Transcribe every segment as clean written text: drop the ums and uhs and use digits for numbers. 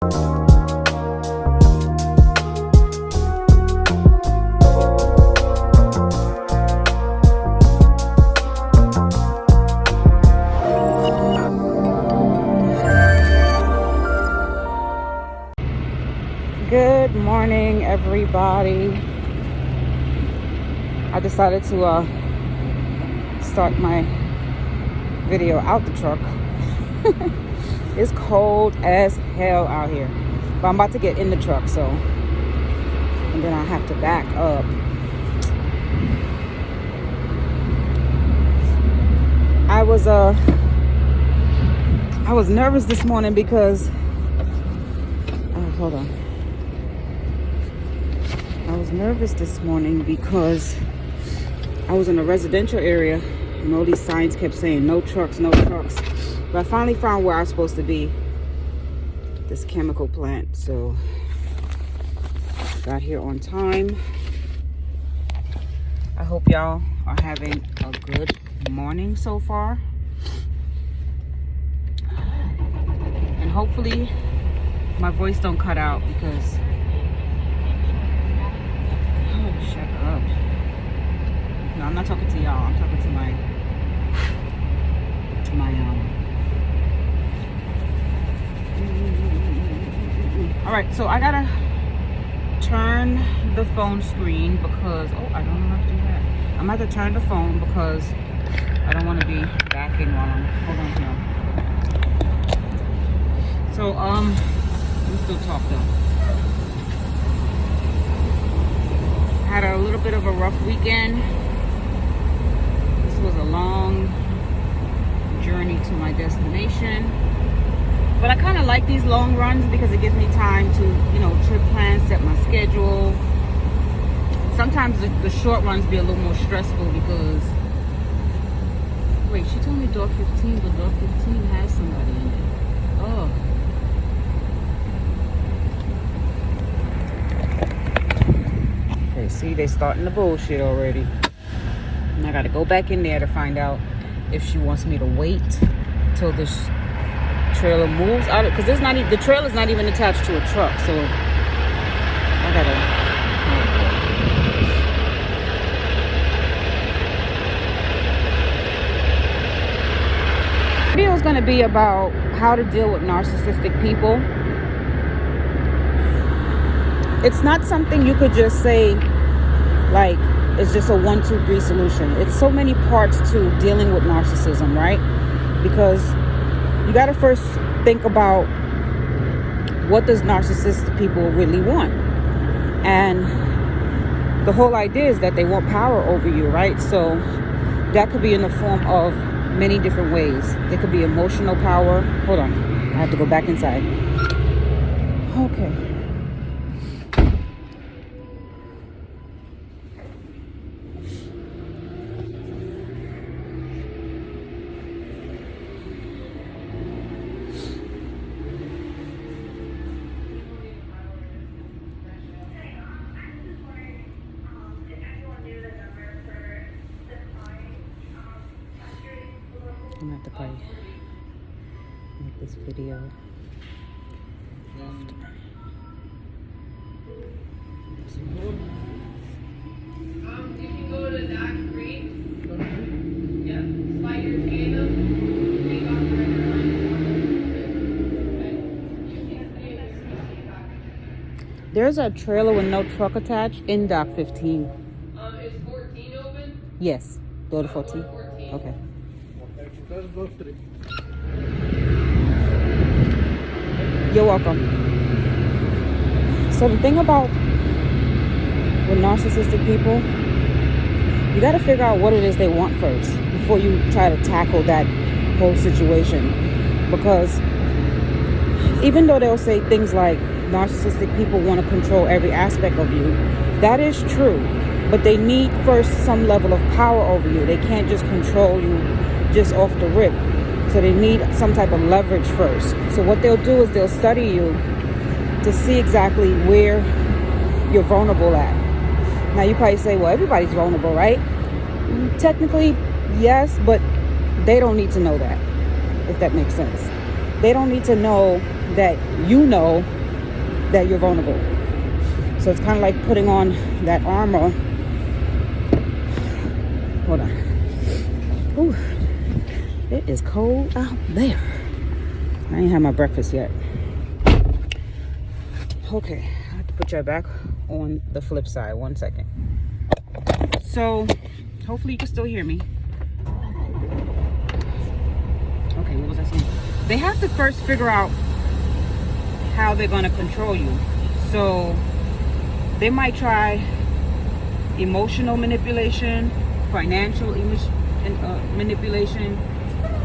Good morning, everybody. I decided to start my video out the truck. It's cold as hell out here, but I'm about to get in the truck, so, and then I have to back up. I was nervous this morning because hold on. I was nervous this morning because I was in a residential area and all these signs kept saying no trucks, no trucks. But I finally found where I was supposed to be, this chemical plant. So got here on time. I hope y'all are having a good morning so far. And hopefully my voice don't cut out because shut up. No, I'm not talking to y'all. I'm talking to my all right, so I gotta turn the phone screen because I don't know how to do that. I'm gonna have to turn the phone because I don't want to be backing while I'm hold on here. So let me still talk though. Had a little bit of a rough weekend. This was a long journey to my destination. But I kind of like these long runs because it gives me time to, trip plan, set my schedule. Sometimes the short runs be a little more stressful because, wait, she told me door 15, but door 15 has somebody in it. Oh. See, they starting the bullshit already. And I gotta go back in there to find out if she wants me to wait till this trailer moves out of, because the trailer's not even attached to a truck, so I gotta the video is gonna be about how to deal with narcissistic people. It's not something you could just say like it's just a 1, 2, 3 solution. It's so many parts to dealing with narcissism, right? Because you got to first think about what does narcissistic people really want. And the whole idea is that they want power over you, right? So that could be in the form of many different ways. It could be emotional power. Hold on, I have to go back inside. Okay. I'm gonna have to probably make this video after. You can go to that screen. Yep. Slide your hand up. Take off the red line. There's a trailer with no truck attached in dock 15. Is 14 open? Yes. Go to 14. Okay. You're welcome. So the thing about with narcissistic people, you got to figure out what it is they want first before you try to tackle that whole situation. Because even though they'll say things like narcissistic people want to control every aspect of you, that is true. But they need first some level of power over you. They can't just control you just off the rip. So they need some type of leverage first. So what they'll do is they'll study you to see exactly where you're vulnerable at. Now you probably say, well, everybody's vulnerable, right? Technically, yes, but they don't need to know that, if that makes sense. They don't need to know that you know that you're vulnerable. So it's kind of like putting on that armor. Hold on. Ooh, it is cold out there. I ain't had my breakfast yet. Okay, I have to put you back on the flip side. 1 second. So, hopefully you can still hear me. Okay, what was I saying? They have to first figure out how they're going to control you. So, they might try emotional manipulation, financial manipulation,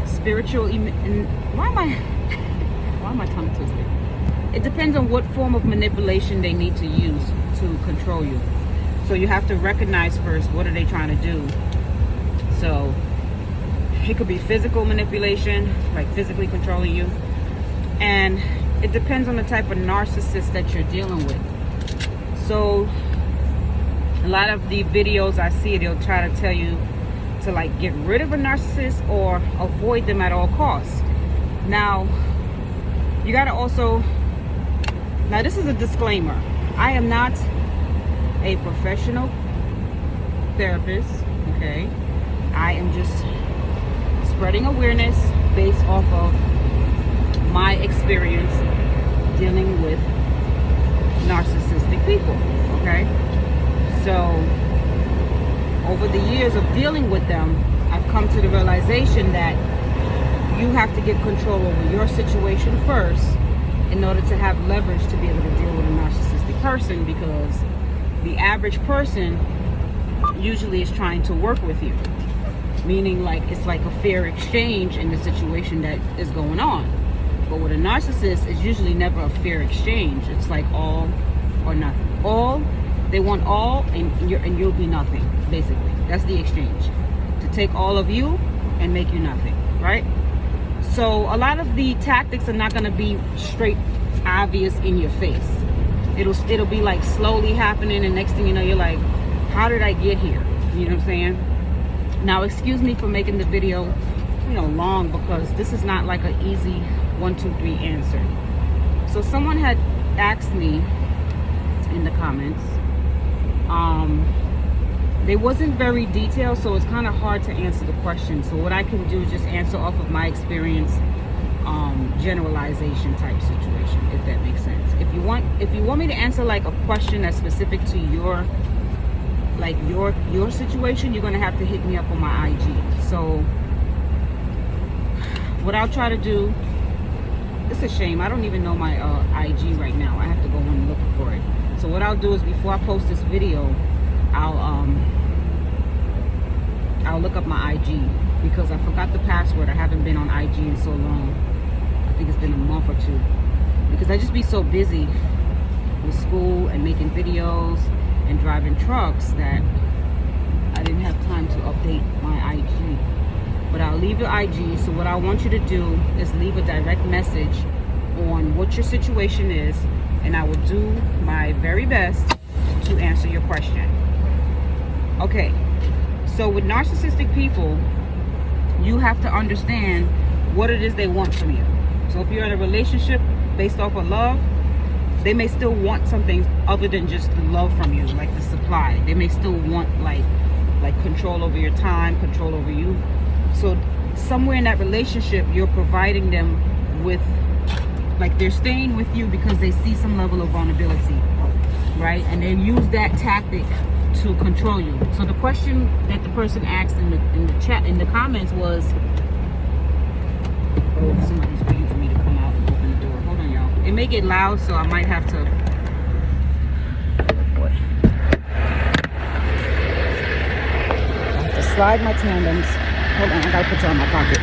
spiritual. Why am I tongue twisted? It depends on what form of manipulation they need to use to control you. So you have to recognize first, what are they trying to do? So it could be physical manipulation, like physically controlling you. And it depends on the type of narcissist that you're dealing with. So a lot of the videos I see, they'll try to tell you to like get rid of a narcissist or avoid them at all costs. Now, you gotta also, now this is a disclaimer. I am not a professional therapist, okay? I am just spreading awareness based off of my experience dealing with narcissistic people, okay? So over the years of dealing with them, I've come to the realization that you have to get control over your situation first in order to have leverage to be able to deal with a narcissistic person, because the average person usually is trying to work with you, meaning like it's like a fair exchange in the situation that is going on. But with a narcissist, it's usually never a fair exchange. It's like all or nothing. They want all, and you'll be nothing. Basically, that's the exchange. To take all of you and make you nothing, right? So a lot of the tactics are not going to be straight obvious in your face. It'll be like slowly happening, and next thing you know, you're like, how did I get here? You know what I'm saying? Now, excuse me for making the video, long, because this is not like an easy 1, 2, 3 answer. So someone had asked me in the comments, they wasn't very detailed, so it's kind of hard to answer the question. So what I can do is just answer off of my experience, generalization type situation, if that makes sense. If you want me to answer like a question that's specific to your situation, you're gonna have to hit me up on my IG. So what I'll try to do, it's a shame, I don't even know my IG right now. I have to go and look for it. So what I'll do is, before I post this video, I'll look up my IG, because I forgot the password. I haven't been on IG in so long. I think it's been a month or two, because I just be so busy with school and making videos and driving trucks that I didn't have time to update my IG. But I'll leave your IG. So what I want you to do is leave a direct message on what your situation is, and I will do my very best to answer your question. Okay, so with narcissistic people, you have to understand what it is they want from you. So if you're in a relationship based off of love, they may still want something other than just the love from you, like the supply. They may still want like control over your time, control over you. So somewhere in that relationship, you're providing them with, like, they're staying with you because they see some level of vulnerability, right? And they use that tactic to control you. So the question that the person asked in the chat, in the comments, was, oh, somebody's waiting for me to come out and open the door. Hold on, y'all. It may get loud, so I might have to. Boy. I have to slide my tandems. Hold on, I gotta put you in my pocket.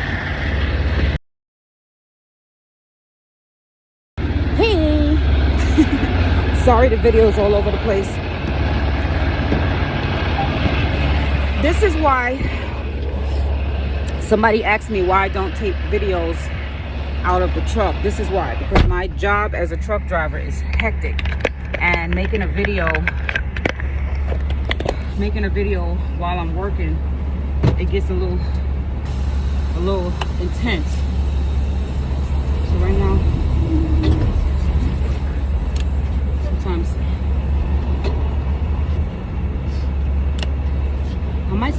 Hey! Sorry, the video's all over the place. This is why somebody asked me why I don't take videos out of the truck. This is why, because my job as a truck driver is hectic, and making a video while I'm working, it gets a little intense. So right now,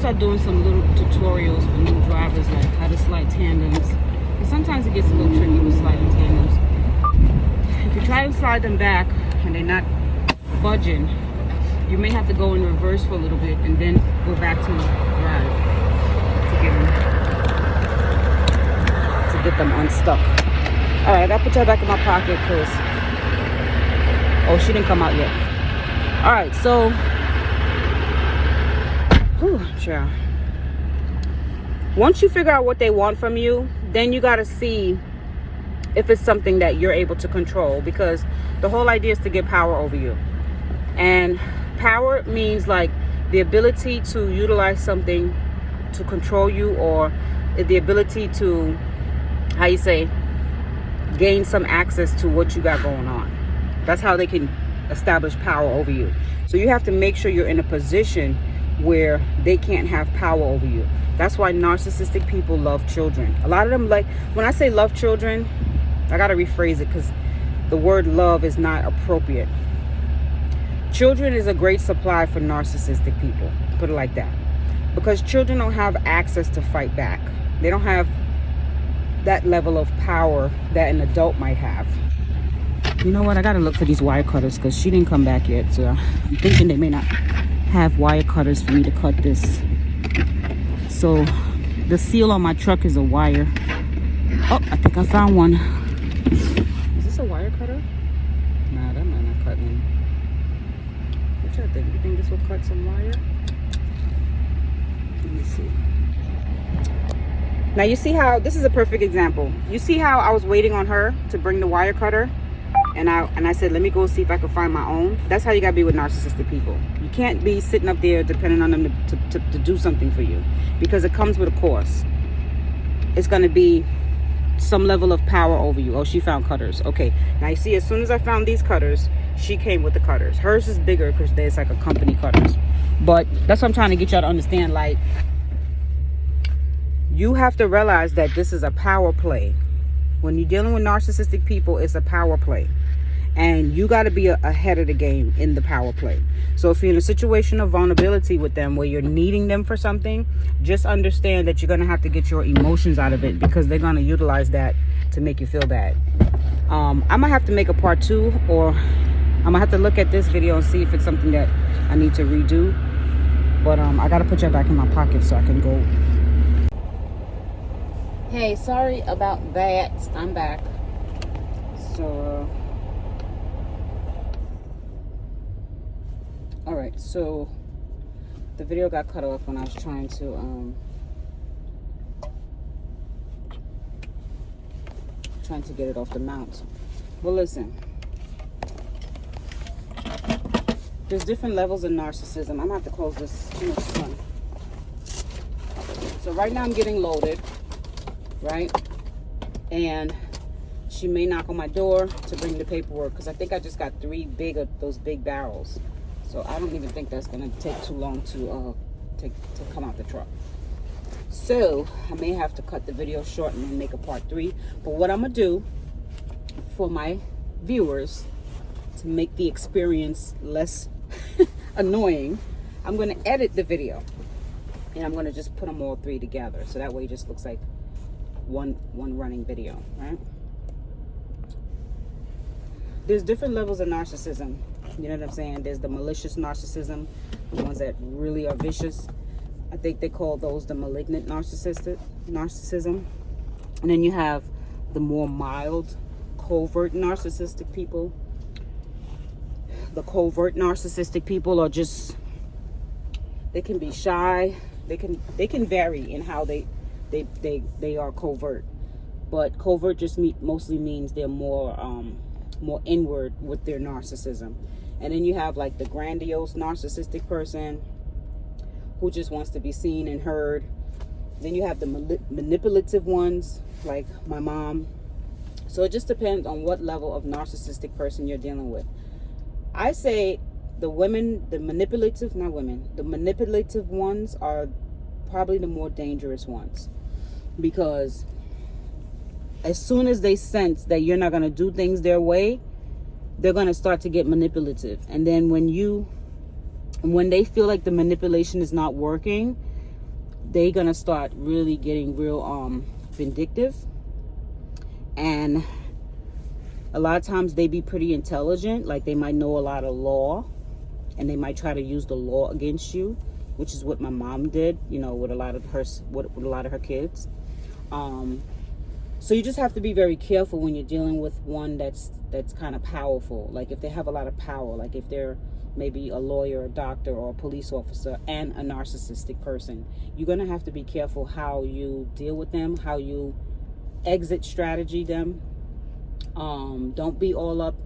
start doing some little tutorials for new drivers, like how to slide tandems. And sometimes it gets a little tricky with sliding tandems. If you try to slide them back and they're not budging, you may have to go in reverse for a little bit and then go back to drive to get them unstuck. All right, I gotta put y'all back in my pocket because, oh, she didn't come out yet. All right, so, sure. Once you figure out what they want from you, then you gotta see if it's something that you're able to control, because the whole idea is to get power over you. And power means like the ability to utilize something to control you, or the ability to, how you say, gain some access to what you got going on. That's how they can establish power over you. So you have to make sure you're in a position where they can't have power over you. That's why narcissistic people love children. A lot of them, like, when I say love children, I gotta rephrase it because the word love is not appropriate. Children is a great supply for narcissistic people, put it like that, because children don't have access to fight back. They don't have that level of power that an adult might have. You know what, I gotta look for these wire cutters because she didn't come back yet, so I'm thinking they may not have wire cutters for me to cut this. So the seal on my truck is a wire. Oh, I think I found one. Is this a wire cutter? Nah, that might not cut me. What y'all think? You think this will cut some wire? Let me see. Now you see how, this is a perfect example. You see how I was waiting on her to bring the wire cutter? And I said, let me go see if I can find my own. That's how you gotta be with narcissistic people. You can't be sitting up there depending on them to do something for you, because it comes with a cost. It's gonna be some level of power over you. Oh, she found cutters. Okay, now you see, as soon as I found these cutters, she came with the cutters. Hers is bigger because there's like a company cutters. But that's what I'm trying to get y'all to understand. Like, you have to realize that this is a power play. When you're dealing with narcissistic people, it's a power play. And you got to be ahead of the game in the power play. So if you're in a situation of vulnerability with them where you're needing them for something, just understand that you're going to have to get your emotions out of it, because they're going to utilize that to make you feel bad. I'm going to have to make a part 2, or I'm going to have to look at this video and see if it's something that I need to redo. But I got to put you back in my pocket so I can go. Hey, sorry about that. I'm back. So, all right. So the video got cut off when I was trying to get it off the mount. Well, listen. There's different levels of narcissism. I'm gonna have to close this. Too much sun. So right now I'm getting loaded. Right, and she may knock on my door to bring the paperwork, because I think I just got 3 big of those big barrels, so I don't even think that's gonna take too long to come out the truck. So I may have to cut the video short and then make a part 3. But what I'm gonna do for my viewers, to make the experience less annoying, I'm gonna edit the video and I'm gonna just put them all 3 together, so that way it just looks like one running video, right? There's different levels of narcissism. You know what I'm saying? There's the malicious narcissism, the ones that really are vicious. I think they call those the malignant narcissism. And then you have the more mild, covert narcissistic people. The covert narcissistic people are just, they can be shy. They can vary in how they are covert, but covert just mostly means they're more inward with their narcissism. And then you have like the grandiose narcissistic person who just wants to be seen and heard. Then you have the manipulative ones, like my mom. So it just depends on what level of narcissistic person you're dealing with. I say the manipulative ones are probably the more dangerous ones, because as soon as they sense that you're not going to do things their way, they're going to start to get manipulative. And then when they feel like the manipulation is not working, they're gonna start really getting real vindictive, and a lot of times they be pretty intelligent, like they might know a lot of law, and they might try to use the law against you, which is what my mom did, you know, with a lot of her kids. So you just have to be very careful when you're dealing with one that's kind of powerful. Like if they have a lot of power, like if they're maybe a lawyer, a doctor, or a police officer, and a narcissistic person, you're gonna have to be careful how you deal with them, how you exit strategy them. Don't be all up.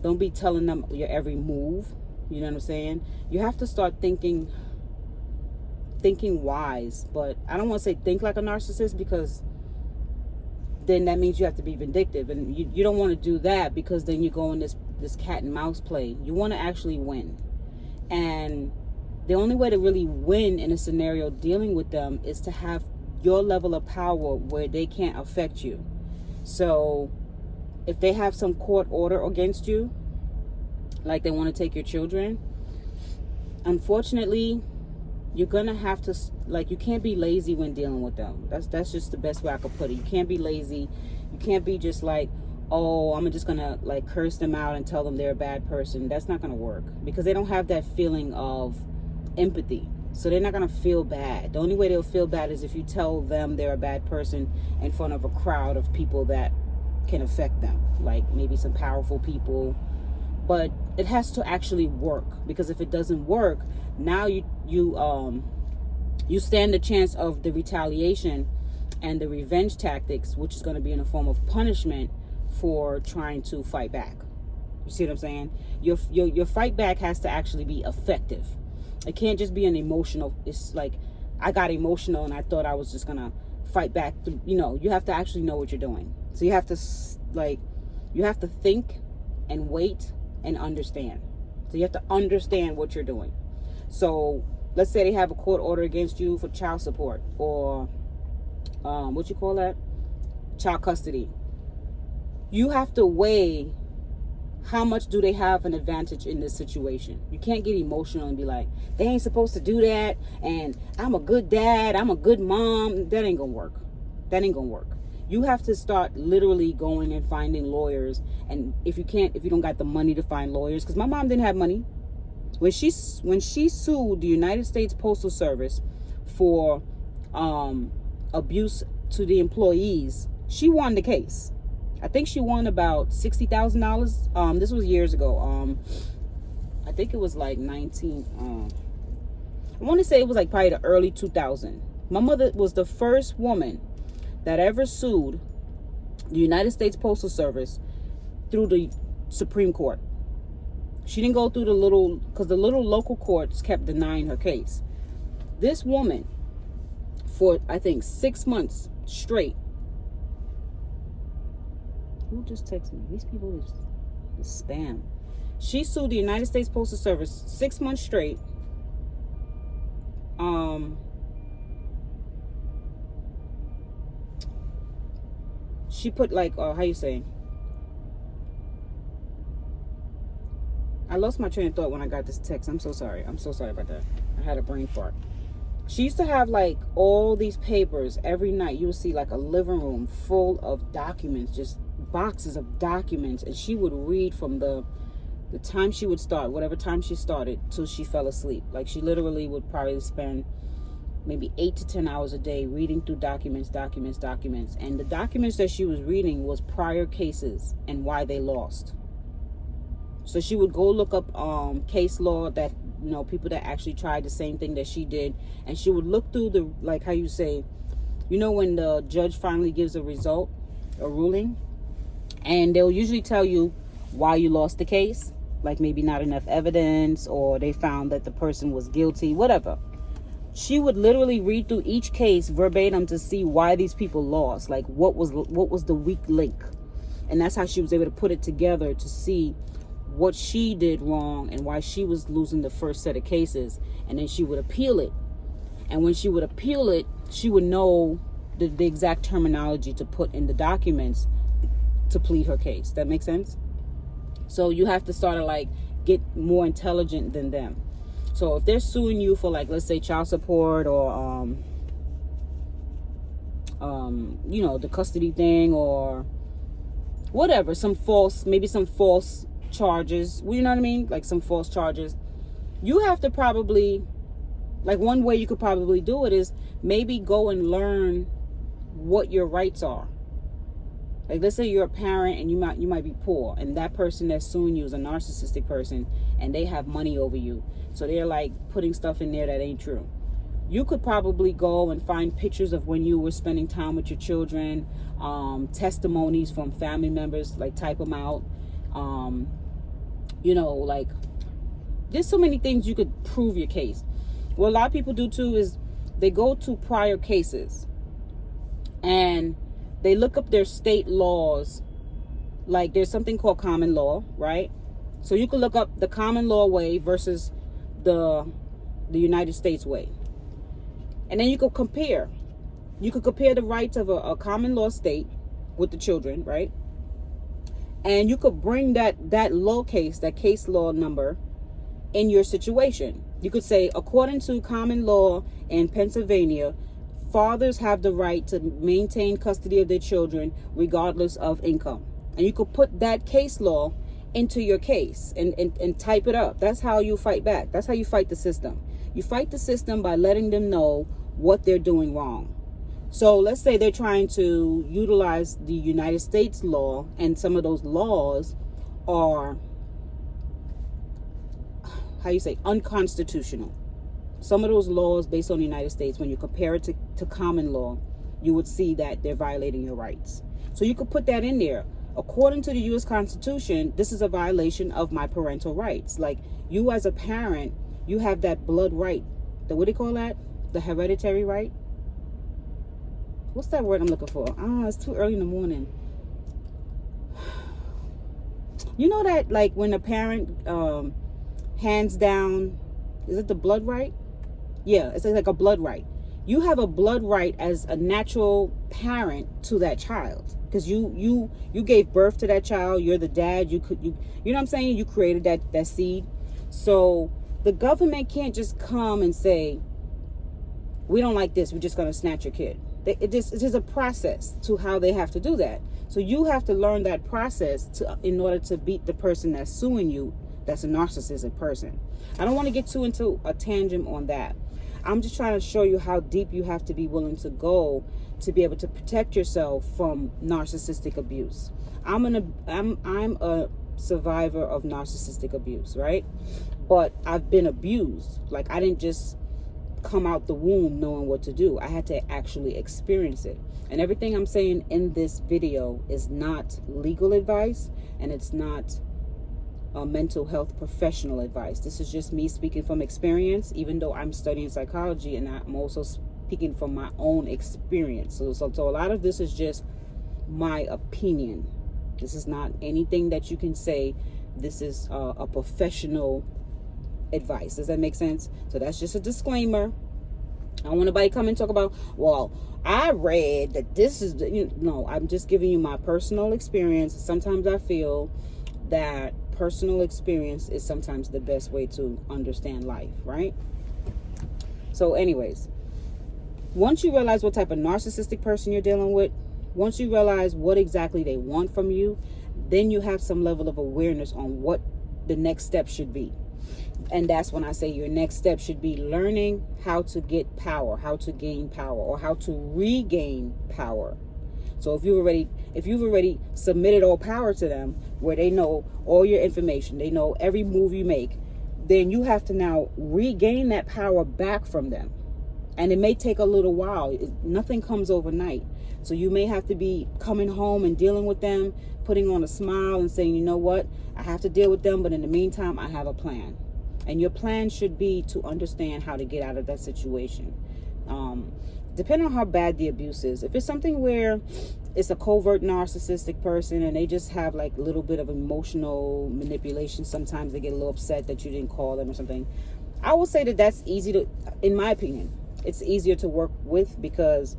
Don't be telling them your every move. You know what I'm saying? You have to start thinking wise. But I don't want to say think like a narcissist, because then that means you have to be vindictive, and you don't want to do that, because then you go in this cat and mouse play. You want to actually win, and the only way to really win in a scenario dealing with them is to have your level of power where they can't affect you. So if they have some court order against you, like they want to take your children, unfortunately, you're gonna have to, like, you can't be lazy when dealing with them. That's just the best way I could put it. You can't be lazy. You can't be just like, oh, I'm just gonna like curse them out and tell them they're a bad person. That's not gonna work, because they don't have that feeling of empathy. So they're not gonna feel bad. The only way they'll feel bad is if you tell them they're a bad person in front of a crowd of people that can affect them, like maybe some powerful people. But it has to actually work, because if it doesn't work, now you stand a chance of the retaliation and the revenge tactics, which is going to be in the form of punishment for trying to fight back. You see what I'm saying? Your fight back has to actually be effective. It can't just be an emotional. It's like, I got emotional and I thought I was just gonna fight back. You have to actually know what you're doing. So you have to think and wait and understand. So you have to understand what you're doing. So let's say they have a court order against you for child support, or what you call that? Child custody. You have to weigh how much do they have an advantage in this situation. You can't get emotional and be like, they ain't supposed to do that, and I'm a good dad, I'm a good mom. That ain't gonna work. You have to start literally going and finding lawyers. And if you don't got the money to find lawyers, because my mom didn't have money. When she sued the United States Postal Service for abuse to the employees, she won the case. I think she won about $60,000. This was years ago. I think it was like I want to say it was like probably the early 2000s. My mother was the first woman that ever sued the United States Postal Service through the Supreme Court. She didn't go through because the little local courts kept denying her case. This woman, for I think 6 months straight. Who just texted me? These people is spam. She sued the United States Postal Service 6 months straight. She put like, how you say? I lost my train of thought when I got this text. I'm so sorry about that. I had a brain fart. She used to have like all these papers every night. You would see like a living room full of documents, just boxes of documents. And she would read from the time she would start, whatever time she started, till she fell asleep. Like she literally would probably spend maybe 8 to 10 hours a day reading through documents. And the documents that she was reading was prior cases and why they lost. So she would go look up case law that, people that actually tried the same thing that she did. And she would look through the, like how you say, when the judge finally gives a result, a ruling, and they'll usually tell you why you lost the case. Like maybe not enough evidence, or they found that the person was guilty, whatever. She would literally read through each case verbatim to see why these people lost. Like what was the weak link. And that's how she was able to put it together to see what she did wrong and why she was losing the first set of cases. And then she would appeal it. And when she would appeal it, she would know the exact terminology to put in the documents to plead her case. That makes sense? So you have to sort of like get more intelligent than them. So if they're suing you for, like, let's say child support, or the custody thing or whatever, maybe some false charges, you know what I mean? Like some false charges. You have to probably, like one way you could probably do it is maybe go and learn what your rights are. Like let's say you're a parent and you might be poor, and that person that's suing you is a narcissistic person and they have money over you. So they're like putting stuff in there that ain't true. You could probably go and find pictures of when you were spending time with your children, testimonies from family members, like type them out. Like there's so many things you could prove your case. What a lot of people do too is they go to prior cases and they look up their state laws. Like there's something called common law, right? So you could look up the common law way versus the United States way. And then you could compare. You could compare the rights of a common law state with the children, right? And you could bring that law case, that case law number in your situation. You could say, according to common law in Pennsylvania, fathers have the right to maintain custody of their children regardless of income. And you could put that case law into your case and type it up. That's how you fight back. That's how you fight the system. You fight the system by letting them know what they're doing wrong. So let's say they're trying to utilize the United States law, and some of those laws are, unconstitutional. Some of those laws based on the United States, when you compare it to common law, you would see that they're violating your rights. So you could put that in there. According to the U.S. Constitution, this is a violation of my parental rights. Like you as a parent, you have that blood right. What do you call that? The hereditary right? What's that word I'm looking for? It's too early in the morning. You know that like when a parent hands down, is it the blood right? Yeah, it's like a blood right. You have a blood right as a natural parent to that child because you gave birth to that child. You're the dad. You know what I'm saying? You created that seed. So the government can't just come and say, we don't like this, we're just going to snatch your kid. It's just a process to how they have to do that. So you have to learn that process in order to beat the person that's suing you, that's a narcissistic person. I don't want to get too into a tangent on that. I'm just trying to show you how deep you have to be willing to go to be able to protect yourself from narcissistic abuse. I'm a survivor of narcissistic abuse, right? But I've been abused. Like I didn't just come out the womb knowing what to do. I had to actually experience it. And everything I'm saying in this video is not legal advice, and it's not mental health professional advice. This is just me speaking from experience, even though I'm studying psychology and I'm also speaking from my own experience. So a lot of this is just my opinion. This is not anything that you can say this is a professional advice. Does that make sense? So that's just a disclaimer. I don't want anybody come and talk about, well, I read that this is no, I'm just giving you my personal experience. Sometimes I feel that personal experience is sometimes the best way to understand life, right? So anyways, once you realize what type of narcissistic person you're dealing with, once you realize what exactly they want from you, then you have some level of awareness on what the next step should be. And that's when I say your next step should be learning how to get power, how to gain power, or how to regain power. So if you've already submitted all power to them, where they know all your information, they know every move you make, then you have to now regain that power back from them. And it may take a little while. Nothing comes overnight. So you may have to be coming home and dealing with them, putting on a smile and saying, you know what, I have to deal with them, but in the meantime, I have a plan. And your plan should be to understand how to get out of that situation. Depending on how bad the abuse is. If it's something where it's a covert narcissistic person and they just have like a little bit of emotional manipulation, sometimes they get a little upset that you didn't call them or something. I will say that that's easy to, in my opinion, it's easier to work with because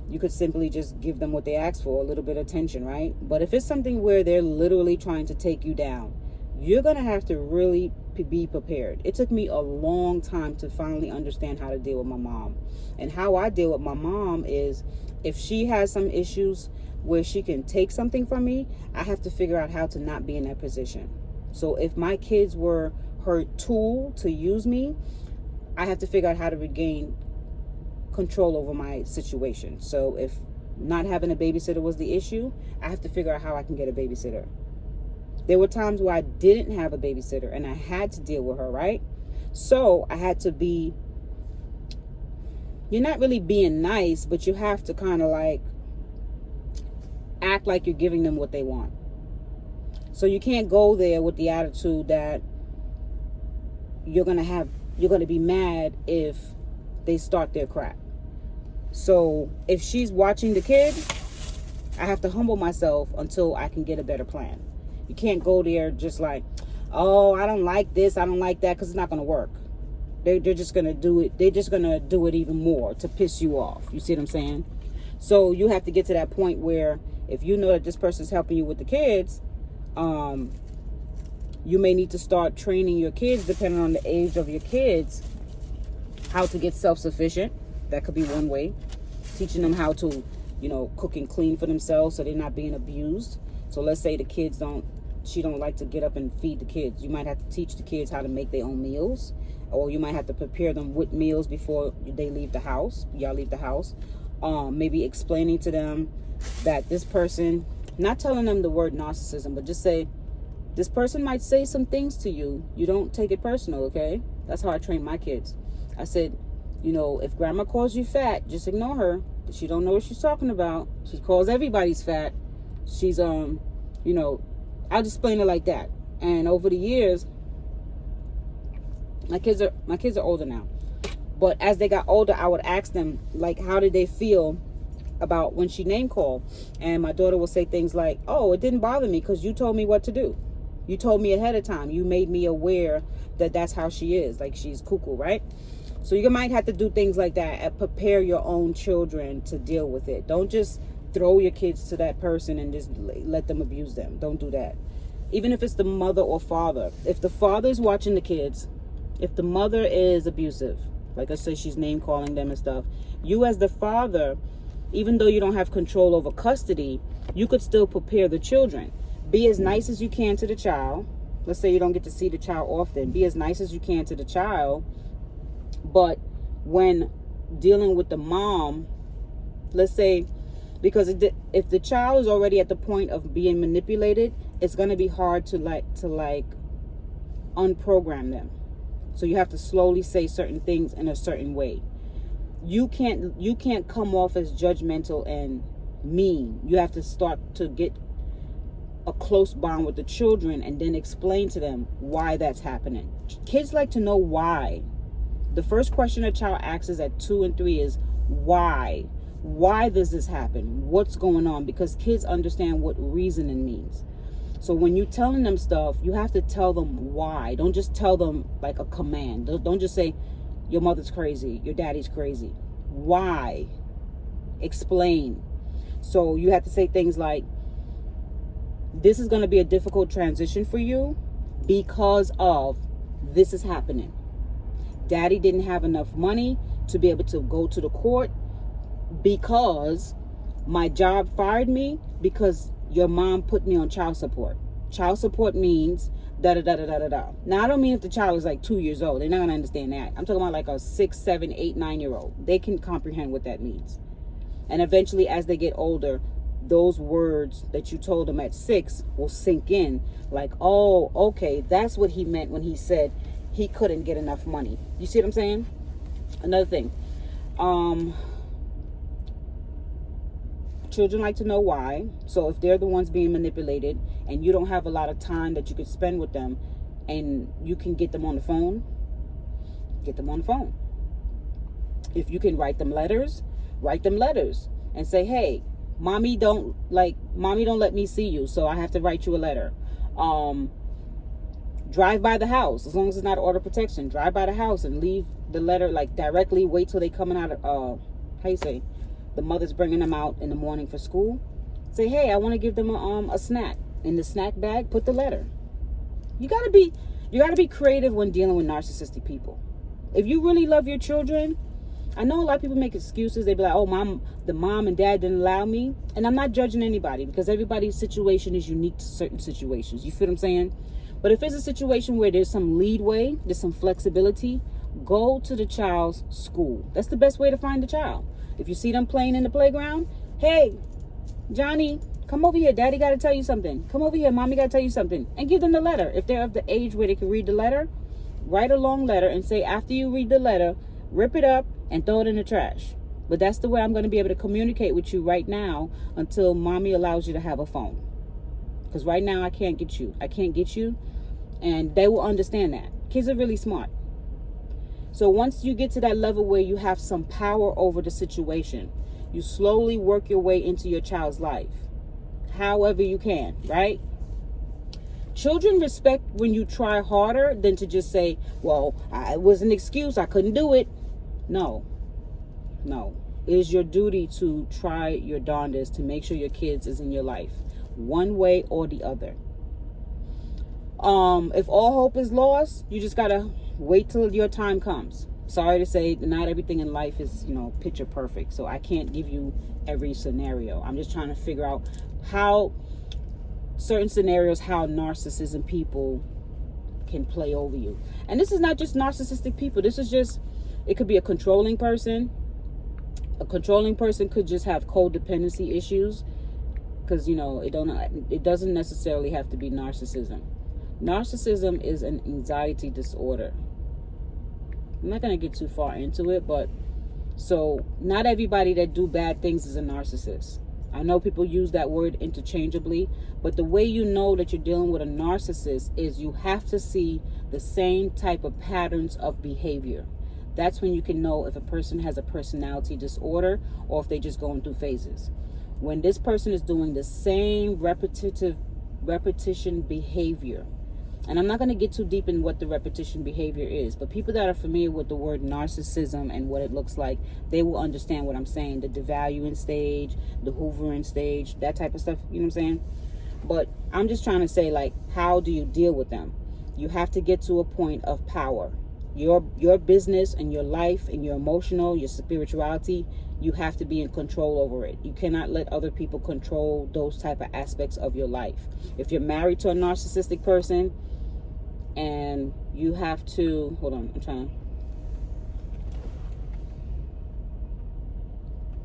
you could simply just give them what they ask for, a little bit of attention, right? But if it's something where they're literally trying to take you down, you're going to have to really be prepared. It took me a long time to finally understand how to deal with my mom. And how I deal with my mom is, if she has some issues where she can take something from me, I have to figure out how to not be in that position. So if my kids were her tool to use me, I have to figure out how to regain control over my situation. So if not having a babysitter was the issue, I have to figure out how I can get a babysitter. There were times where I didn't have a babysitter and I had to deal with her, right? So I had to be, you're not really being nice, but you have to kind of like act like you're giving them what they want. So you can't go there with the attitude that you're going to be mad if they start their crap. So if she's watching the kid, I have to humble myself until I can get a better plan. You can't go there just like, oh, I don't like this, I don't like that, because it's not going to work. They're just going to do it. They're just going to do it even more to piss you off. You see what I'm saying? So you have to get to that point where if you know that this person's helping you with the kids, you may need to start training your kids, depending on the age of your kids, how to get self-sufficient. That could be one way. Teaching them how to, cook and clean for themselves so they're not being abused. So let's say the kids she don't like to get up and feed the kids. You might have to teach the kids how to make their own meals, or you might have to prepare them with meals before they leave the house. Y'all leave the house. Maybe explaining to them that this person, not telling them the word narcissism, but just say, this person might say some things to you. You don't take it personal, okay? That's how I train my kids. I said, if grandma calls you fat, just ignore her. She don't know what she's talking about. She calls everybody's fat. She's, I'll just explain it like that. And over the years, my kids are older now. But as they got older, I would ask them, like, how did they feel about when she name called? And my daughter will say things like, oh, it didn't bother me because you told me what to do. You told me ahead of time. You made me aware that that's how she is. Like, she's cuckoo, right? So you might have to do things like that and prepare your own children to deal with it. Don't just throw your kids to that person and just let them abuse them. Don't do that. Even if it's the mother or father. If the father is watching the kids, if the mother is abusive, like I say, she's name calling them and stuff, you as the father, even though you don't have control over custody, you could still prepare the children. Be as nice as you can to the child. Let's say you don't get to see the child often. Be as nice as you can to the child. But when dealing with the mom, let's say, because if the child is already at the point of being manipulated, it's going to be hard to unprogram them. So you have to slowly say certain things in a certain way. You can't come off as judgmental and mean. You have to start to get a close bond with the children and then explain to them why that's happening. Kids like to know why. The first question a child asks at 2 and 3 is why? Why does this happen? What's going on? Because kids understand what reasoning means. So when you're telling them stuff, you have to tell them why. Don't just tell them like a command. Don't just say, your mother's crazy, your daddy's crazy. Why? Explain. So you have to say things like, this is going to be a difficult transition for you because of this is happening. Daddy didn't have enough money to be able to go to the court because my job fired me because your mom put me on child support. Child support means da-da-da-da-da-da. Now, I don't mean if the child is like 2 years old. They're not going to understand that. I'm talking about like a 6, 7, 8, 9-year-old. They can comprehend what that means. And eventually, as they get older, those words that you told them at 6 will sink in. Like, oh, okay, that's what he meant when he said he couldn't get enough money. You see what I'm saying? Another thing. Children like to know why. So if they're the ones being manipulated and you don't have a lot of time that you could spend with them and you can get them on the phone, get them on the phone. If you can write them letters and say, hey, mommy don't let me see you, so I have to write you a letter. Drive by the house, as long as it's not order protection. Drive by the house and leave the letter like directly. Wait till they coming out of the mother's bringing them out in the morning for school. Say, hey, I want to give them a snack. In the snack bag, put the letter. You gotta be You got to be creative when dealing with narcissistic people. If you really love your children, I know a lot of people make excuses. They be like, oh, the mom and dad didn't allow me. And I'm not judging anybody, because everybody's situation is unique to certain situations. You feel what I'm saying? But if it's a situation where there's some leadway, there's some flexibility, go to the child's school. That's the best way to find the child. If you see them playing in the playground, hey, Johnny, come over here. Daddy got to tell you something. Come over here. Mommy got to tell you something. And give them the letter. If they're of the age where they can read the letter, write a long letter and say, after you read the letter, rip it up and throw it in the trash. But that's the way I'm going to be able to communicate with you right now until mommy allows you to have a phone. Because right now I can't get you. I can't get you. And they will understand that. Kids are really smart. So once you get to that level where you have some power over the situation, you slowly work your way into your child's life. However you can, right? Children respect when you try harder than to just say, well, it was an excuse, I couldn't do it. No. It is your duty to try your darndest to make sure your kids is in your life, one way or the other. If all hope is lost, you just gotta wait till your time comes. Sorry to say, not everything in life is, picture perfect. So I can't give you every scenario. I'm just trying to figure out how certain scenarios, how narcissism people can play over you. And this is not just narcissistic people. This is just, it could be a controlling person. A controlling person could just have codependency issues, because, it doesn't necessarily have to be narcissism. Narcissism is an anxiety disorder. I'm not going to get too far into it, but so not everybody that do bad things is a narcissist. I know people use that word interchangeably, but the way you know that you're dealing with a narcissist is you have to see the same type of patterns of behavior. That's when you can know if a person has a personality disorder or if they're just going through phases. When this person is doing the same repetition behavior, and I'm not going to get too deep in what the repetition behavior is, but people that are familiar with the word narcissism and what it looks like, they will understand what I'm saying. The devaluing stage, the hoovering stage, that type of stuff, you know what I'm saying? But I'm just trying to say, how do you deal with them? You have to get to a point of power. Your business and your life and your emotional, your spirituality, you have to be in control over it. You cannot let other people control those type of aspects of your life. If you're married to a narcissistic person, and you have to, hold on,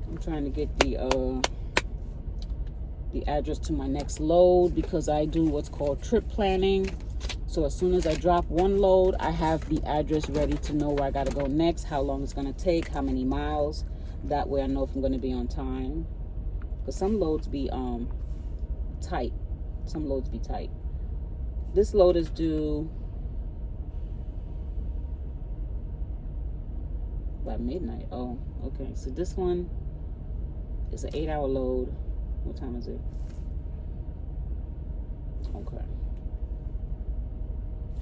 I'm trying to get the address to my next load, because I do what's called trip planning. So as soon as I drop one load, I have the address ready to know where I got to go next, how long it's going to take, how many miles. That way I know if I'm going to be on time. Because some loads be tight. Some loads be tight. This load is due by midnight. Oh, okay. So this one is an 8-hour load. What time is it?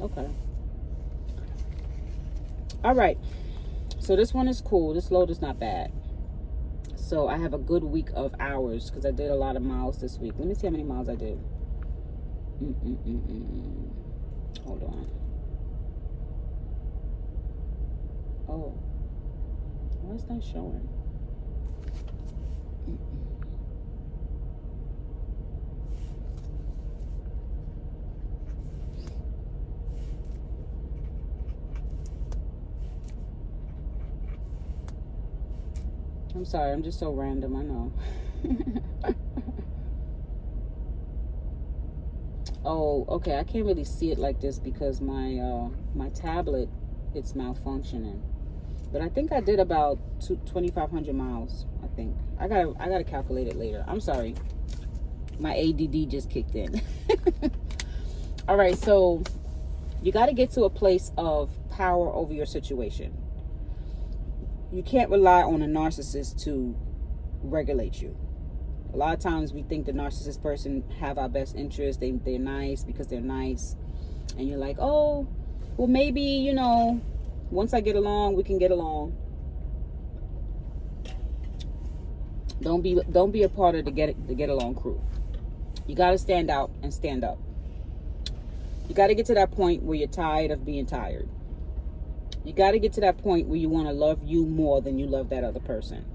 Okay. All right. So this one is cool. This load is not bad. So I have a good week of hours because I did a lot of miles this week. Let me see how many miles I did. Hold on. Oh. Why is that showing? I'm sorry, I'm just so random, I know. Oh, okay, I can't really see it like this because my tablet, it's malfunctioning. But I think I did about 2,500 miles, I think. I gotta calculate it later. I'm sorry. My ADD just kicked in. All right, so you got to get to a place of power over your situation. You can't rely on a narcissist to regulate you. A lot of times we think the narcissist person have our best interest. They're nice because they're nice. And you're like, oh, well, maybe, once I get along, we can get along. Don't be a part of the get along crew. You got to stand out and stand up. You got to get to that point where you're tired of being tired. You got to get to that point where you want to love you more than you love that other person.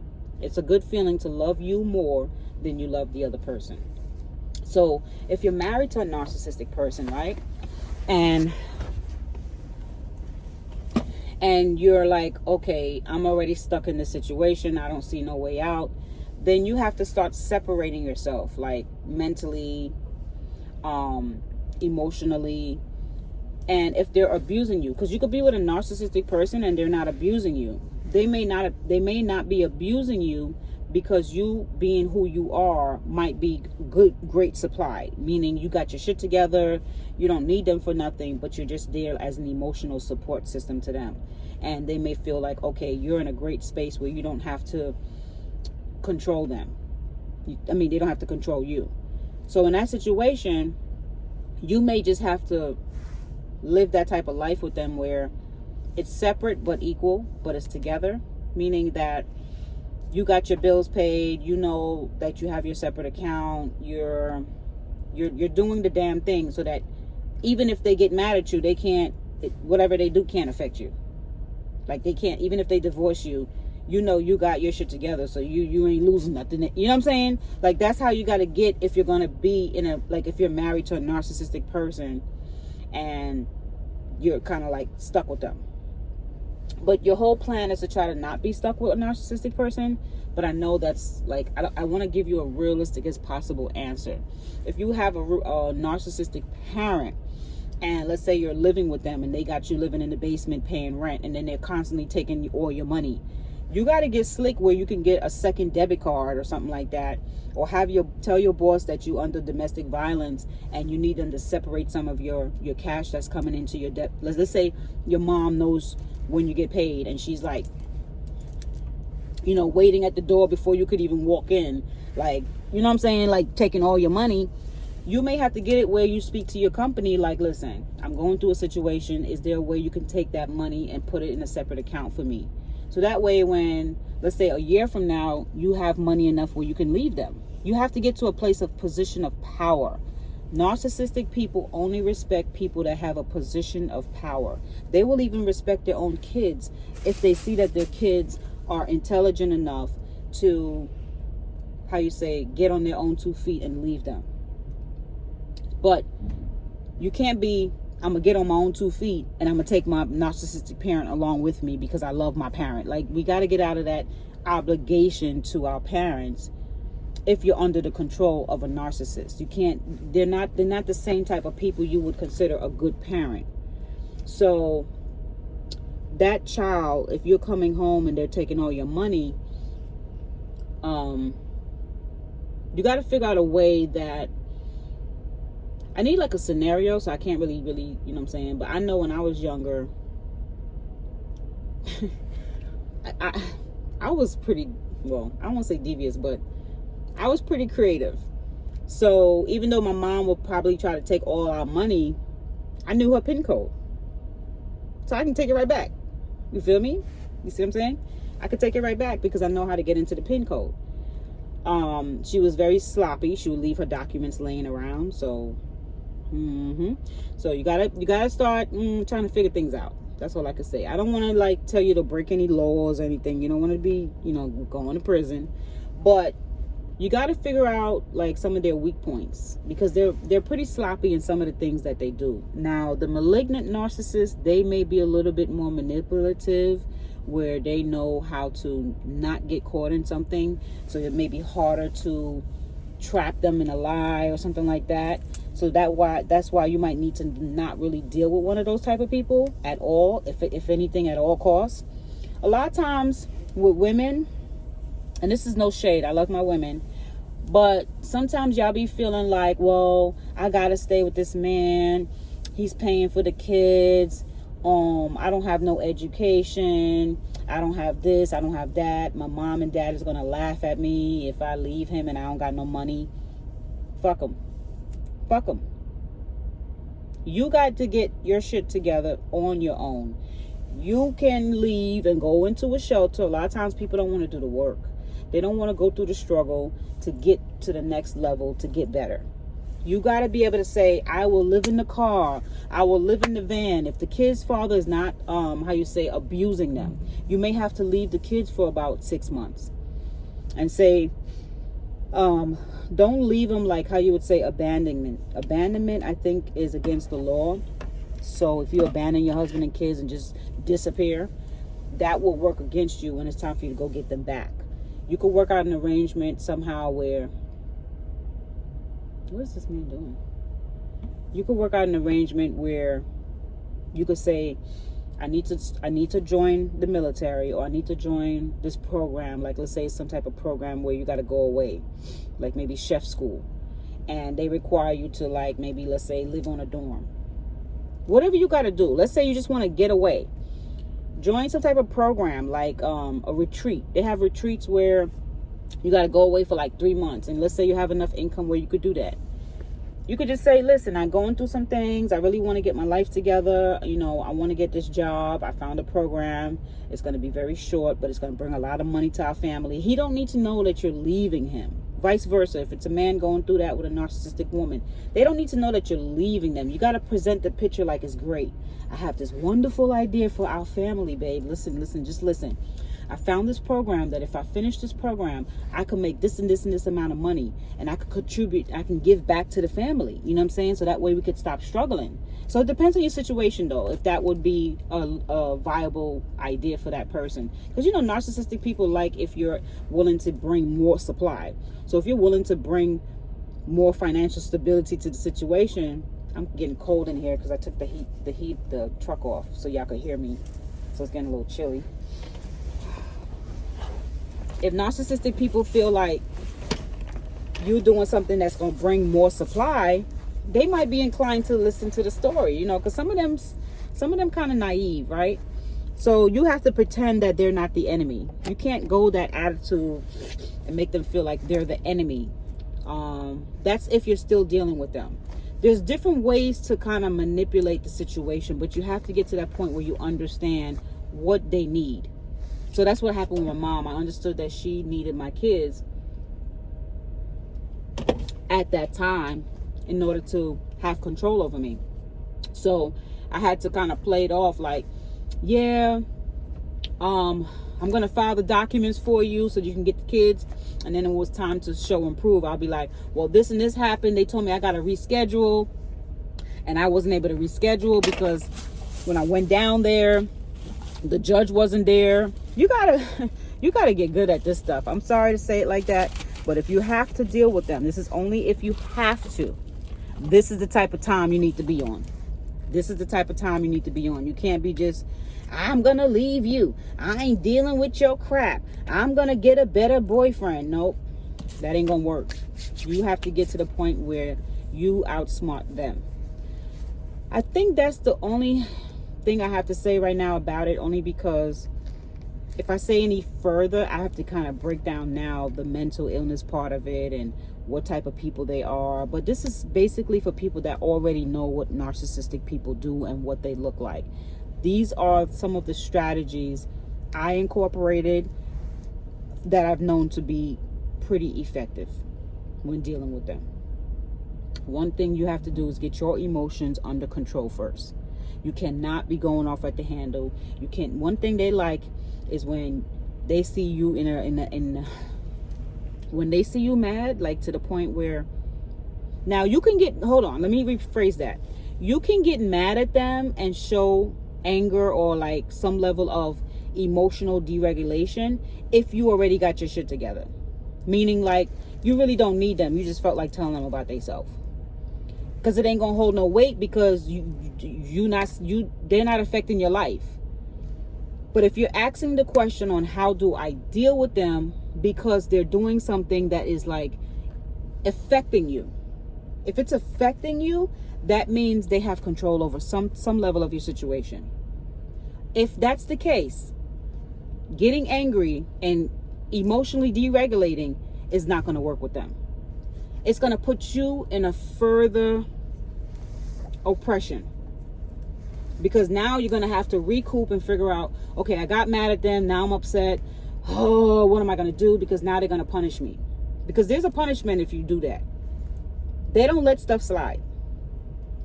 It's a good feeling to love you more than you love the other person. So if you're married to a narcissistic person, right? And you're like, okay, I'm already stuck in this situation. I don't see no way out. Then you have to start separating yourself, like mentally, emotionally. And if they're abusing you, because you could be with a narcissistic person and they're not abusing you. They may not be abusing you because you being who you are might be great supply, meaning you got your shit together, you don't need them for nothing, but you're just there as an emotional support system to them. And they may feel like, okay, you're in a great space where you don't have to control them. They don't have to control you. So in that situation, you may just have to live that type of life with them where it's separate but equal, but it's together, meaning that you got your bills paid, you know that you have your separate account, you're doing the damn thing so that even if they get mad at you, they can't, whatever they do can't affect you. Like they can't, even if they divorce you, you know you got your shit together, so you ain't losing nothing. You know what I'm saying? Like that's how you got to get if you're going to be in a, like if you're married to a narcissistic person and you're kind of like stuck with them. But your whole plan is to try to not be stuck with a narcissistic person. But I know that's like, I want to give you a realistic as possible answer. If you have a narcissistic parent, and let's say you're living with them and they got you living in the basement paying rent, and then they're constantly taking all your money, you got to get slick where you can get a second debit card or something like that, or tell your boss that you under domestic violence and you need them to separate some of your cash that's coming into your debt. Let's say your mom knows when you get paid and she's like, waiting at the door before you could even walk in, like, you know what I'm saying, like taking all your money. You may have to get it where you speak to your company like, listen, I'm going through a situation. Is there a way you can take that money and put it in a separate account for me? So that way when, let's say a year from now, you have money enough where you can leave them. You have to get to a place of position of power. Narcissistic people only respect people that have a position of power. They will even respect their own kids if they see that their kids are intelligent enough to, get on their own 2 feet and leave them. But you can't be, I'm going to get on my own 2 feet and I'm going to take my narcissistic parent along with me because I love my parent. Like, we got to get out of that obligation to our parents if you're under the control of a narcissist. You can't, they're not the same type of people you would consider a good parent. So that child, if you're coming home and they're taking all your money, you got to figure out a way that, I need like a scenario, so I can't really, you know what I'm saying? But I know when I was younger, I was pretty, well, I won't say devious, but I was pretty creative. So even though my mom would probably try to take all our money, I knew her PIN code. So I can take it right back. You feel me? You see what I'm saying? I could take it right back because I know how to get into the PIN code. She was very sloppy. She would leave her documents laying around. So, so you gotta start trying to figure things out. That's all I can say. I don't want to like tell you to break any laws or anything. You don't want to be, going to prison, but you got to figure out like some of their weak points because they're pretty sloppy in some of the things that they do. Now, the malignant narcissists, they may be a little bit more manipulative, where they know how to not get caught in something, so it may be harder to trap them in a lie or something like that. So that's why you might need to not really deal with one of those type of people at all, if anything, at all costs. A lot of times with women, and this is no shade, I love my women, but sometimes y'all be feeling like, well, I gotta stay with this man, he's paying for the kids, I don't have no education, I don't have this, I don't have that, my mom and dad is gonna laugh at me if I leave him and I don't got no money. Fuck them. You got to get your shit together on your own. You can leave and go into a shelter. A lot of times people don't want to do the work. They don't want to go through the struggle to get to the next level, to get better. You got to be able to say, I will live in the car. I will live in the van. If the kid's father is not, abusing them, you may have to leave the kids for about 6 months and say, don't leave them like how you would say abandonment. Abandonment, I think, is against the law. So if you abandon your husband and kids and just disappear, that will work against you when it's time for you to go get them back. You could work out an arrangement somehow where, what is this man doing? You could work out an arrangement where you could say, I need to join the military, or I need to join this program. Like, let's say some type of program where you got to go away, like maybe chef school, and they require you to, like, maybe, let's say, live on a dorm. Whatever you got to do. Let's say you just want to get away. Join some type of program, like a retreat. They have retreats where you got to go away for like 3 months. And let's say you have enough income where you could do that. You could just say, listen, I'm going through some things. I really want to get my life together. I want to get this job. I found a program. It's going to be very short, but it's going to bring a lot of money to our family. He don't need to know that you're leaving him. Vice versa. If it's a man going through that with a narcissistic woman, they don't need to know that you're leaving them. You got to present the picture like it's great. I have this wonderful idea for our family, babe. Listen, just listen. I found this program that if I finish this program, I could make this and this and this amount of money, and I could contribute, I can give back to the family. You know what I'm saying? So that way we could stop struggling. So it depends on your situation, though, if that would be a viable idea for that person. Because, narcissistic people like if you're willing to bring more supply. So if you're willing to bring more financial stability to the situation, I'm getting cold in here because I took the truck off so y'all could hear me. So it's getting a little chilly. If narcissistic people feel like you're doing something that's going to bring more supply, they might be inclined to listen to the story, because some of them kind of naive, right? So you have to pretend that they're not the enemy. You can't go that attitude and make them feel like they're the enemy. That's if you're still dealing with them. There's different ways to kind of manipulate the situation, but you have to get to that point where you understand what they need. So that's what happened with my mom. I understood that she needed my kids at that time in order to have control over me. So I had to kind of play it off like, yeah, I'm going to file the documents for you so you can get the kids. And then it was time to show and prove. I'll be like, well, this and this happened. They told me I got to reschedule. And I wasn't able to reschedule because when I went down there, the judge wasn't there. You gotta get good at this stuff. I'm sorry to say it like that, but if you have to deal with them, this is only if you have to. This is the type of time you need to be on. This is the type of time you need to be on. You can't be just, I'm gonna leave you. I ain't dealing with your crap. I'm gonna get a better boyfriend. Nope, that ain't gonna work. You have to get to the point where you outsmart them. I think that's the only thing I have to say right now about it, only because if I say any further, I have to kind of break down now the mental illness part of it and what type of people they are. But this is basically for people that already know what narcissistic people do and what they look like. These are some of the strategies I incorporated that I've known to be pretty effective when dealing with them. One thing you have to do is get your emotions under control first. You cannot be going off at the handle. You can't. One thing they like is when they see you when they see you mad, like to the point where, now you can get, hold on, let me rephrase that. You can get mad at them and show anger or like some level of emotional deregulation if you already got your shit together. Meaning like you really don't need them. You just felt like telling them about themselves. Because it ain't gonna hold no weight because they're not affecting your life. But if you're asking the question on how do I deal with them because they're doing something that is like affecting you. If it's affecting you, that means they have control over some level of your situation. If that's the case, getting angry and emotionally deregulating is not going to work with them. It's going to put you in a further oppression. Because now you're going to have to recoup and figure out, okay, I got mad at them. Now I'm upset. Oh, what am I going to do? Because now they're going to punish me. Because there's a punishment if you do that. They don't let stuff slide.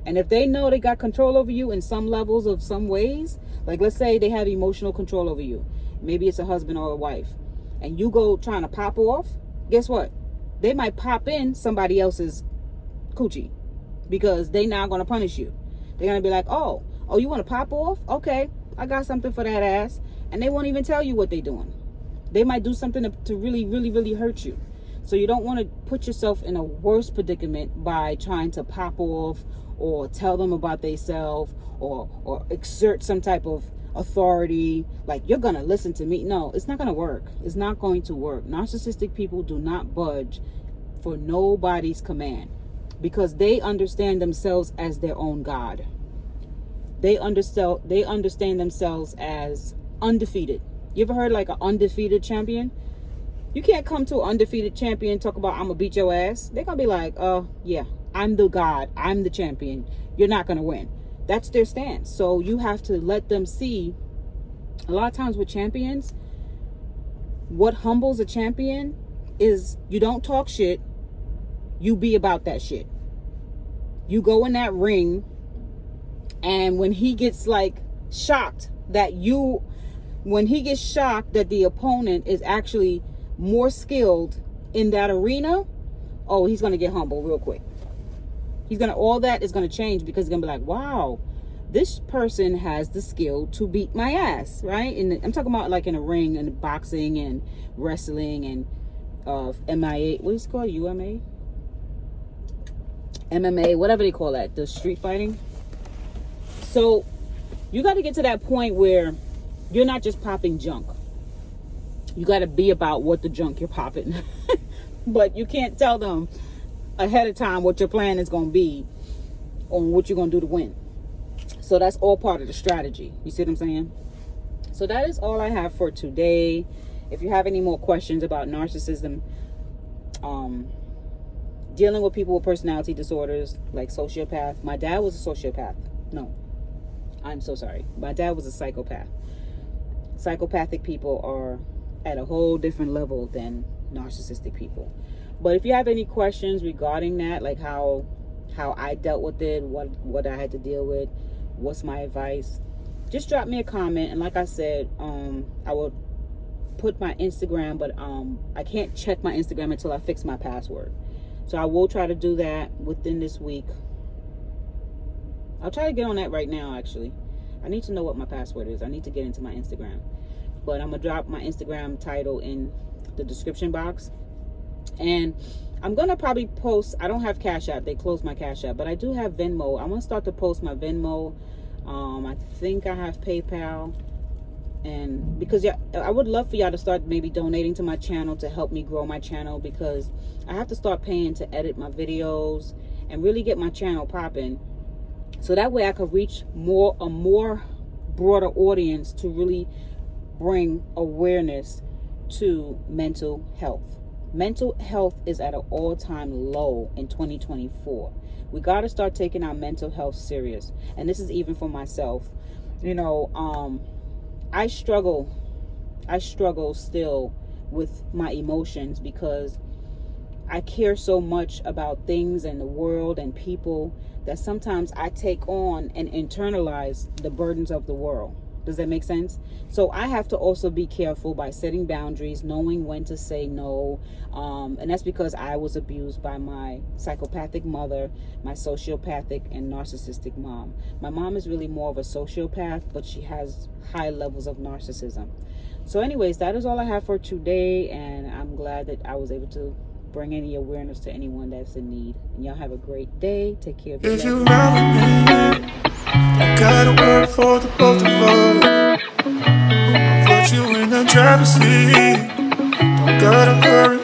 And if they know they got control over you in some levels of some ways, like let's say they have emotional control over you. Maybe it's a husband or a wife. And you go trying to pop off, guess what? They might pop in somebody else's coochie because they now going to punish you. They're going to be like, oh, you want to pop off? Okay, I got something for that ass. And they won't even tell you what they're doing. They might do something to really, really, really hurt you. So you don't want to put yourself in a worse predicament by trying to pop off or tell them about themselves or exert some type of authority. Like, you're going to listen to me. No, it's not going to work. It's not going to work. Narcissistic people do not budge for nobody's command because they understand themselves as their own God. They understand themselves as undefeated. You ever heard like an undefeated champion? You can't come to an undefeated champion and talk about, I'm gonna beat your ass. They're gonna be like, yeah, I'm the God, I'm the champion. You're not gonna win. That's their stance. So you have to let them see. A lot of times with champions, what humbles a champion is you don't talk shit, you be about that shit. You go in that ring, and when he gets like shocked that the opponent is actually more skilled in that arena, oh, he's going to get humble real quick. All that is going to change because he's going to be like, wow, this person has the skill to beat my ass, right? And I'm talking about like in a ring and boxing and wrestling and MIA, what is it called? UMA? MMA, whatever they call that, the street fighting. So you got to get to that point where you're not just popping junk. You got to be about what the junk you're popping. But you can't tell them ahead of time what your plan is going to be on what you're going to do to win. So that's all part of the strategy. You see what I'm saying? So that is all I have for today. If you have any more questions about narcissism, dealing with people with personality disorders like sociopath. My dad was a sociopath. No, I'm so sorry. My dad was a psychopath. Psychopathic people are at a whole different level than narcissistic people. But if you have any questions regarding that, like how I dealt with it, what I had to deal with, what's my advice, just drop me a comment. And like I said, I will put my Instagram, but I can't check my Instagram until I fix my password. So I will try to do that within this week. I'll try to get on that right now, actually. I need to know what my password is. I need to get into my Instagram. But I'm going to drop my Instagram title in the description box. And I'm going to probably post, I don't have Cash App. They closed my Cash App. But I do have Venmo. I'm going to start to post my Venmo. I think I have PayPal. And because I would love for y'all to start maybe donating to my channel to help me grow my channel, because I have to start paying to edit my videos and really get my channel popping. So that way I could reach a more broader audience to really bring awareness to mental health. Mental health is at an all-time low in 2024. We got to start taking our mental health serious. And this is even for myself. You know, I struggle still with my emotions because I care so much about things and the world and people that sometimes I take on and internalize the burdens of the world. Does that make sense? So I have to also be careful by setting boundaries, knowing when to say no. And that's because I was abused by my psychopathic mother, my sociopathic and narcissistic mom. My mom is really more of a sociopath, but she has high levels of narcissism. So anyways, that is all I have for today. And I'm glad that I was able to bring any awareness to anyone that's in need. And y'all have a great day. Take care of yourself. If you run with me, I gotta work for the both of us. I'll put you in the driver's seat. Don't gotta hurry.